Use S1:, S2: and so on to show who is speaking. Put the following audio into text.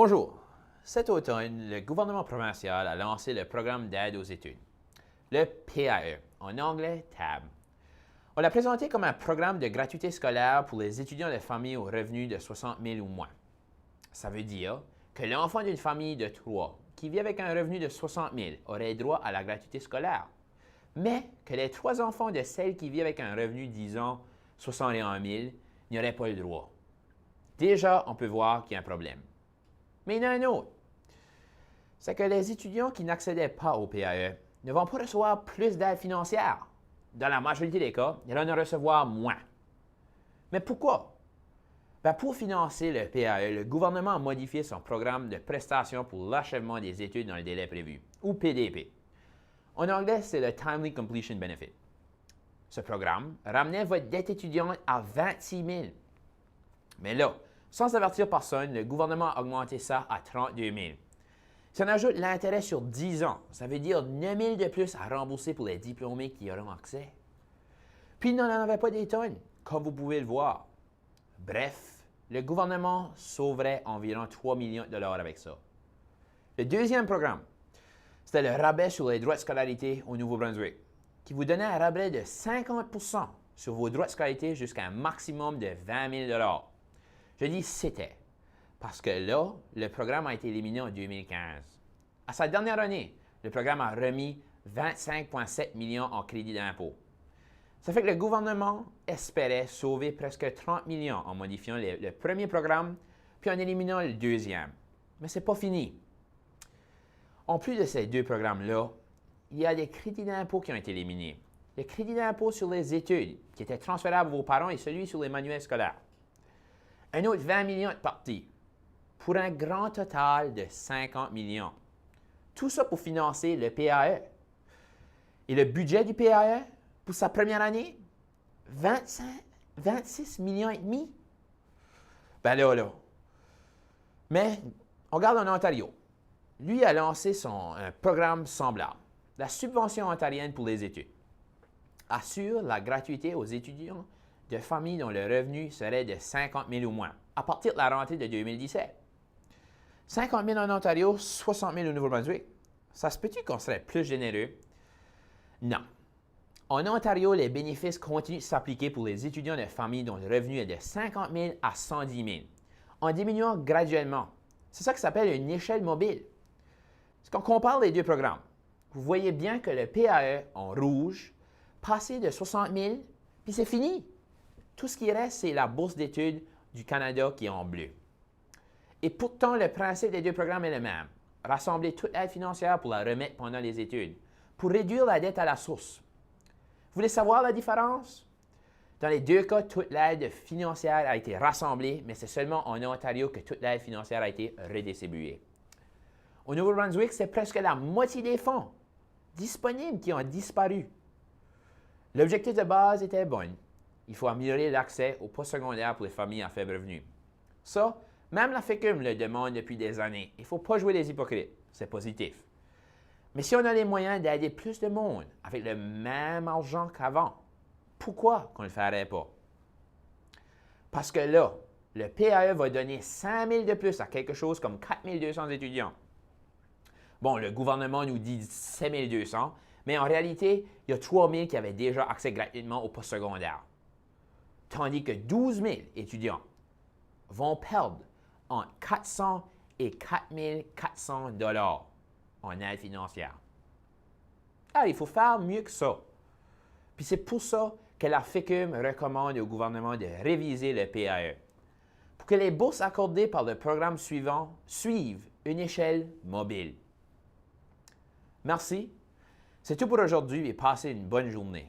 S1: Bonjour. Cet automne, le gouvernement provincial a lancé le programme d'aide aux études, le PAE, en anglais TAB. On l'a présenté comme un programme de gratuité scolaire pour les étudiants de familles aux revenus de 60 000 ou moins. Ça veut dire que l'enfant d'une famille de 3 qui vit avec un revenu de 60 000 aurait droit à la gratuité scolaire, mais que les 3 enfants de celle qui vit avec un revenu, disons, 61 000, n'y auraient pas le droit. Déjà, on peut voir qu'il y a un problème. Mais il y en a un autre. C'est que les étudiants qui n'accédaient pas au PAE ne vont pas recevoir plus d'aide financière. Dans la majorité des cas, ils vont en recevoir moins. Mais pourquoi? Pour financer le PAE, le gouvernement a modifié son programme de prestation pour l'achèvement des études dans le délai prévu, ou PDP. En anglais, c'est le Timely Completion Benefit. Ce programme ramenait votre dette étudiante à 26 000. Mais là, sans avertir personne, le gouvernement a augmenté ça à 32 000. Si on ajoute l'intérêt sur 10 ans, ça veut dire 9 000 de plus à rembourser pour les diplômés qui y auront accès. Puis il n'en avait pas des tonnes, comme vous pouvez le voir. Bref, le gouvernement sauverait environ 3 millions de dollars avec ça. Le deuxième programme, c'était le rabais sur les droits de scolarité au Nouveau-Brunswick, qui vous donnait un rabais de 50 % sur vos droits de scolarité jusqu'à un maximum de 20 000 dollars. Je dis c'était, parce que là, le programme a été éliminé en 2015. À sa dernière année, le programme a remis 25,7 millions en crédit d'impôt. Ça fait que le gouvernement espérait sauver presque 30 millions en modifiant le premier programme, puis en éliminant le deuxième. Mais ce n'est pas fini. En plus de ces deux programmes-là, il y a des crédits d'impôt qui ont été éliminés. Le crédit d'impôt sur les études, qui était transférable à vos parents, et celui sur les manuels scolaires. Un autre 20 millions de parties, pour un grand total de 50 millions. Tout ça pour financer le PAE. Et le budget du PAE, pour sa première année, 26 millions et demi. Là. Mais, on regarde en Ontario. Lui a lancé un programme semblable. La subvention ontarienne pour les études assure la gratuité aux étudiants de familles dont le revenu serait de 50 000 ou moins, à partir de la rentrée de 2017. 50 000 en Ontario, 60 000 au Nouveau-Brunswick. Ça se peut-il qu'on serait plus généreux? Non. En Ontario, les bénéfices continuent de s'appliquer pour les étudiants de familles dont le revenu est de 50 000 à 110 000, en diminuant graduellement. C'est ça qui s'appelle une échelle mobile. Quand on compare les deux programmes, vous voyez bien que le PAE en rouge passait de 60 000, puis c'est fini. Tout ce qui reste, c'est la bourse d'études du Canada qui est en bleu. Et pourtant, le principe des deux programmes est le même. Rassembler toute l'aide financière pour la remettre pendant les études, pour réduire la dette à la source. Vous voulez savoir la différence? Dans les deux cas, toute l'aide financière a été rassemblée, mais c'est seulement en Ontario que toute l'aide financière a été redistribuée. Au Nouveau-Brunswick, c'est presque la moitié des fonds disponibles qui ont disparu. L'objectif de base était bon. Il faut améliorer l'accès au postsecondaire pour les familles à faible revenu. Ça, même la FECUM le demande depuis des années. Il ne faut pas jouer les hypocrites. C'est positif. Mais si on a les moyens d'aider plus de monde avec le même argent qu'avant, pourquoi qu'on ne le ferait pas? Parce que là, le PAE va donner 5 000 de plus à quelque chose comme 4 200 étudiants. Bon, le gouvernement nous dit 7 200, mais en réalité, il y a 3 000 qui avaient déjà accès gratuitement au postsecondaire. Tandis que 12 000 étudiants vont perdre entre 400 et 4 400 dollars en aide financière. Alors, il faut faire mieux que ça. Puis c'est pour ça que la FECUM recommande au gouvernement de réviser le PAE, pour que les bourses accordées par le programme suivant suivent une échelle mobile. Merci. C'est tout pour aujourd'hui et passez une bonne journée.